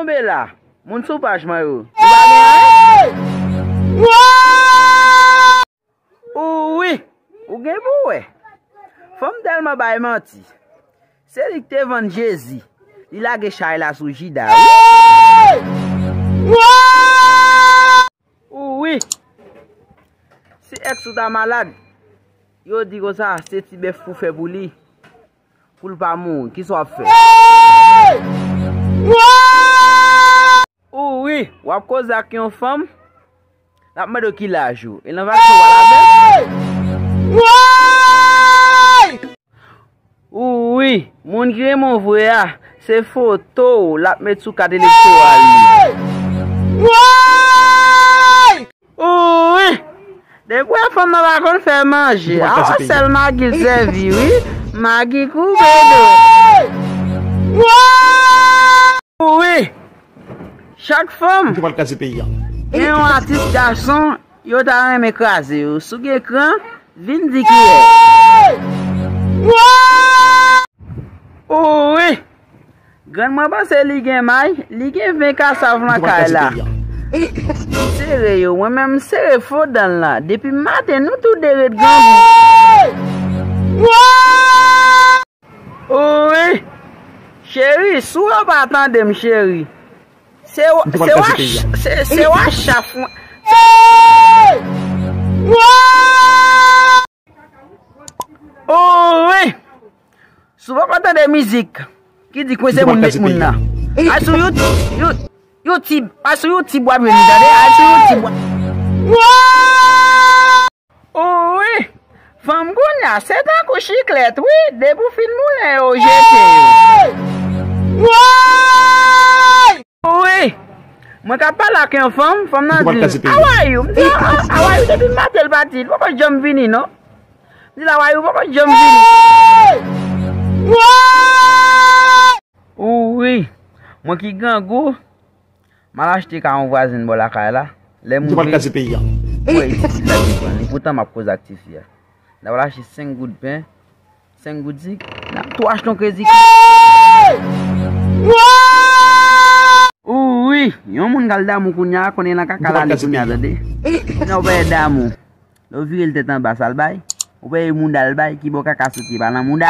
tomber là. Mon soupage, Mario. Oui, ou gen pou ouais. Femme tellement bay menti. C'est lui qui te vend Jésus. Il a ge chay la sou jida. Oui. Si ex ou ta malade, yo di ko ça, c'est ti bef pou fait pour lui. Pour pas moun, qui soit fait. Oui, ou ap cause ak yon femme. La mè ki la jou. Il n'en va se wala oui, moun ki mon voya, c'est photo, la met sou carte électorale. Oui. Depuis la femme va kon faire manger. Ah, seulement qu'il servi, oui. Magui coupé de. Oui. Chaque femme. Tu vas le casser pays. Et un artiste garçon, yo ta même écrasé. Sous l'écran, vin di qui est. Oui. Grand moi pas c'est li gen may, li gen 20 ka savon ka la. Serré yo, moi même serré faux dans là. Depuis matin nous tout de gambou. Oui. Chérie, sou pas attendre chérie. C'est wa chaf. Oui. Souvent quand t'as des musiques qui dit que c'est mon net moun là. Asu yo ti bois bien dade, asu yo ti bois. Oui. Femme gounya, c'est un coup chiclette, oui, de pour fin moulin au jeté. Oui. Moi ka parle avec une femme nan dit. How are you? How are you depuis matin parti? Pourquoi jam vini non? Dis la wa you pourquoi jam vini? Oui. Moi qui gangou, m'a acheté ka un voisin bon la kay là. Les Tu vas le casser pays. Oui, pourtant m'a cause actif hier. Là voilà acheté 5 gouttes de pain, 5 gouttes zik. Là toi achète ton crédit. Oui, yon moun gal damu kounya konen la kakala li kounya dade. Non be damu. Lo viril tête en bas salbay. Ou be moun dal bay ki bo kaka soti ba nan moun da.